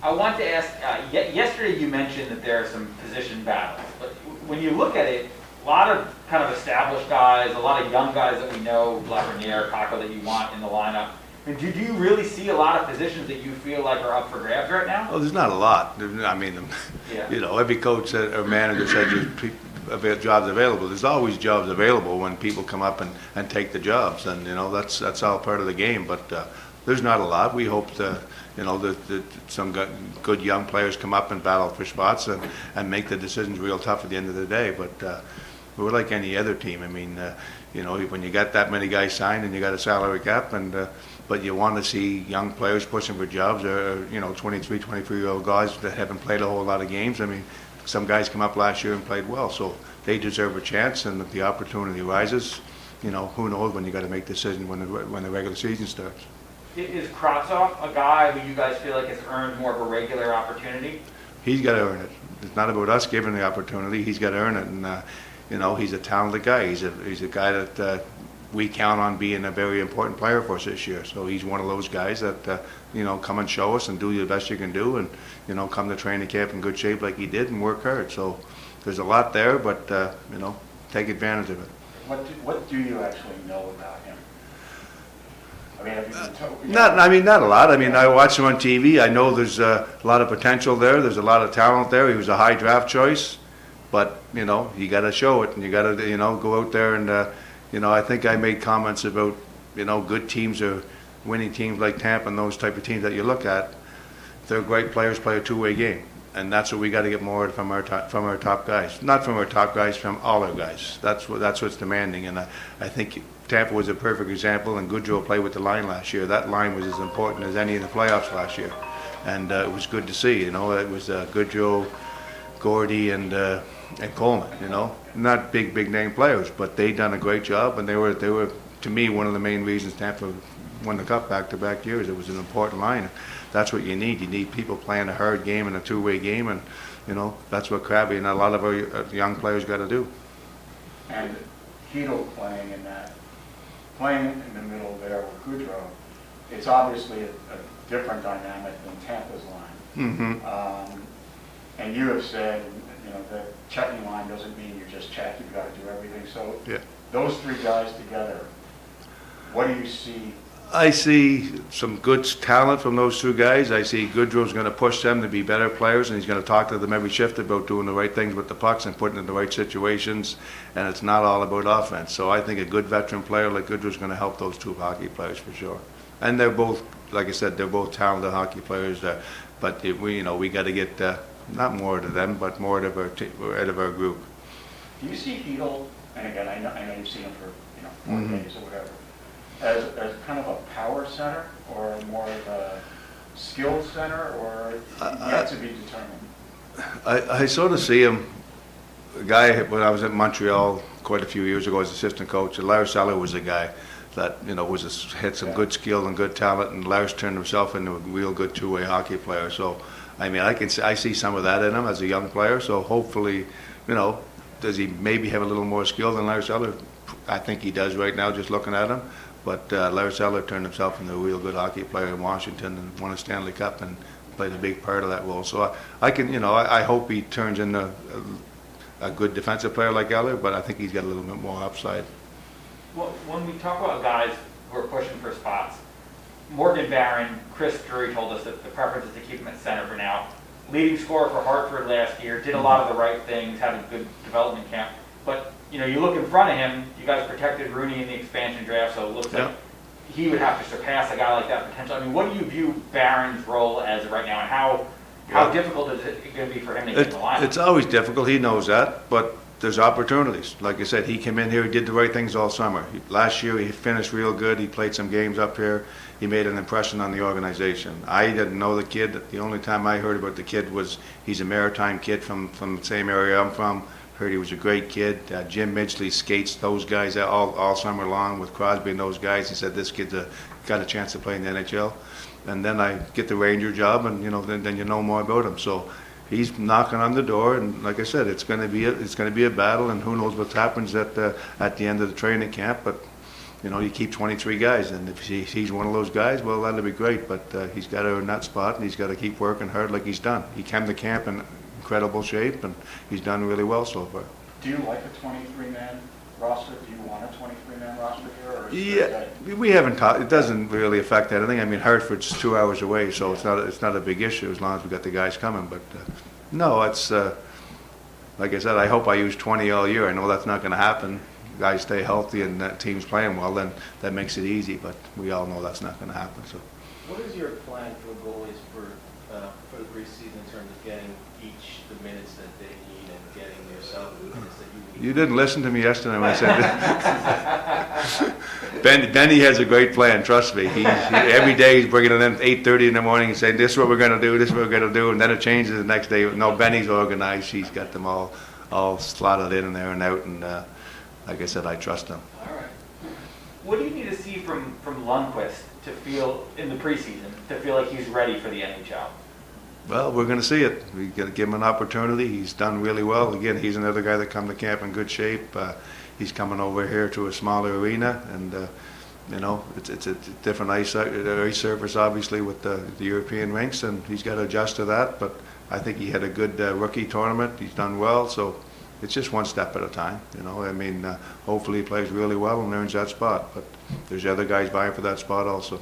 I want to ask, yesterday you mentioned that there are some position battles, but when you look at it, a lot of kind of established guys, a lot of young guys that we know, Lafreniere, Kako, that you want in the lineup. I mean, do you really see a lot of positions that you feel like are up for grabs right now? Oh, there's not a lot. I mean, Yeah. you know, every coach or manager said there's jobs available. There's always jobs available when people come up and take the jobs, and you know that's all part of the game. But there's not a lot. We hope you know that some good young players come up and battle for spots and make the decisions real tough at the end of the day. But we're like any other team. I mean, you know, when you got that many guys signed and you got a salary cap and but you want to see young players pushing for jobs, or you know, 23, 24-year-old guys that haven't played a whole lot of games. I mean, some guys come up last year and played well, so they deserve a chance. And if the opportunity rises, you know, who knows when you got to make decisions when the regular season starts. Is Kravtsov a guy who you guys feel like has earned more of a regular opportunity? He's got to earn it. It's not about us giving the opportunity. He's got to earn it, and you know, he's a talented guy. He's a guy that we count on being a very important player for us this year. So he's one of those guys that you know, come and show us and do the best you can do, and you know, come to training camp in good shape like he did and work hard. So there's a lot there, but you know, take advantage of it. What do you actually know about him? I mean, have you been told? Not a lot. I mean, I watch him on TV. I know there's a lot of potential there. There's a lot of talent there. He was a high draft choice, but you know, you got to show it, and you got to, you know, go out there and you know, I think I made comments about, you know, good teams are winning teams like Tampa and those type of teams that you look at. They're great players, play a two-way game, and that's what we got to get more from our top guys. Not from our top guys, from all our guys. That's what's demanding, and I think Tampa was a perfect example, and Goodrow played with the line last year. That line was as important as any in the playoffs last year, and it was good to see. You know, it was Goodrow, Gordy, and Coleman. You know, not big name players, but they done a great job, and they were to me one of the main reasons Tampa won the cup back-to-back years. It was an important line. That's what you need. You need people playing a hard game and a two-way game, and you know, that's what Krabby and a lot of our young players got to do. And Heedle playing in the middle there with Goodrow, it's obviously a different dynamic than Tampa's line. Mm-hmm. And you have said, you know, the checking line doesn't mean you just check, you've got to do everything. So yeah. Those three guys together, what do you see? I see some good talent from those two guys. I see Goodrow's going to push them to be better players, and he's going to talk to them every shift about doing the right things with the pucks and putting in the right situations, and it's not all about offense. So I think a good veteran player like Goodrow's going to help those two hockey players for sure. And they're both, like I said, they're both talented hockey players, but we got to get not more to them, but more out of our group. Do you see Heedle, and again, I know you've seen him for 4 Mm-hmm. days or whatever, as kind of a power center or more of a skill center, or yet to be determined? I sort of see him, a guy, when I was at Montreal quite a few years ago as assistant coach, and Lars Eller was a guy that, you know, had some good skill and good talent, and Lars turned himself into a real good two-way hockey player. So, I mean, I see some of that in him as a young player, so hopefully, you know, does he maybe have a little more skill than Lars Eller? I think he does right now, just looking at him. But Lars Eller turned himself into a real good hockey player in Washington and won a Stanley Cup and played a big part of that role. So I hope he turns into a good defensive player like Eller, but I think he's got a little bit more upside. Well, when we talk about guys who are pushing for spots, Morgan Barron, Chris Drury told us that the preference is to keep him at center for now. Leading scorer for Hartford last year, did a lot of the right things, had a good development camp. But, you know, you look in front of him, you guys protected Rooney in the expansion draft, so it looks like he would have to surpass a guy like that potentially. I mean, what do you view Barron's role as right now, and how difficult is it going to be for him to get in the lineup? It's always difficult, he knows that, but there's opportunities. Like I said, he came in here, he did the right things all summer. Last year, he finished real good. He played some games up here. He made an impression on the organization. I didn't know the kid. The only time I heard about the kid was he's a Maritime kid from the same area I'm from. Heard he was a great kid. Jim Midgley skates those guys all summer long with Crosby and those guys. He said, this kid's got a chance to play in the NHL. And then I get the Ranger job, and, you know, then you know more about him. So he's knocking on the door, and like I said, it's going to be a battle, and who knows what happens at the end of the training camp. But you keep 23 guys, and if he's one of those guys, well, that'll be great, but he's got to earn that spot, and he's got to keep working hard like he's done. He came to camp in incredible shape, and he's done really well so far. Do you like a 23-man roster? Do you want a 23-man roster here? Or is Yeah, we haven't talked. It doesn't really affect anything. I mean, Hartford's 2 hours away, so it's not a big issue as long as we got the guys coming. But no, it's like I said. I hope I use 20 all year. I know that's not going to happen. Guys stay healthy and that team's playing well, then that makes it easy. But we all know that's not going to happen. So, what is your plan for goalies for the preseason in terms of getting each the minutes that they need and getting yourself the minutes that you need? you didn't listen to me yesterday when I said that. Benny has a great plan. Trust me. Every day he's bringing it in 8:30 in the morning and saying, "This is what we're going to do. This is what we're going to do," and then it changes the next day. No, Benny's organized. He's got them all slotted in there and out, and like I said, I trust him. All right. What do you need to see from Lundqvist to feel in the preseason to feel like he's ready for the NHL? Well, we're going to see it. We got to give him an opportunity. He's done really well. Again, he's another guy that come to camp in good shape. He's coming over here to a smaller arena, and it's a different ice surface, obviously, with the European rinks, and he's got to adjust to that. But I think he had a good rookie tournament. He's done well, so it's just one step at a time. I mean, hopefully he plays really well and earns that spot. But there's other guys vying for that spot also.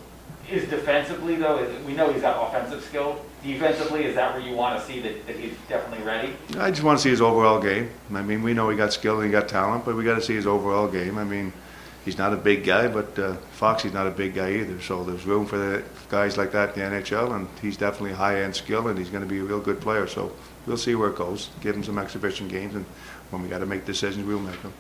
Is defensively, though, we know he's got offensive skill. Defensively, is that where you want to see that he's definitely ready? I just want to see his overall game. I mean, we know he got skill and he got talent, but we got to see his overall game. I mean, he's not a big guy, but Foxy's not a big guy either. So there's room for the guys like that in the NHL, and he's definitely high-end skill, and he's going to be a real good player. So we'll see where it goes. Give him some exhibition games, and when we got to make decisions, we'll make them.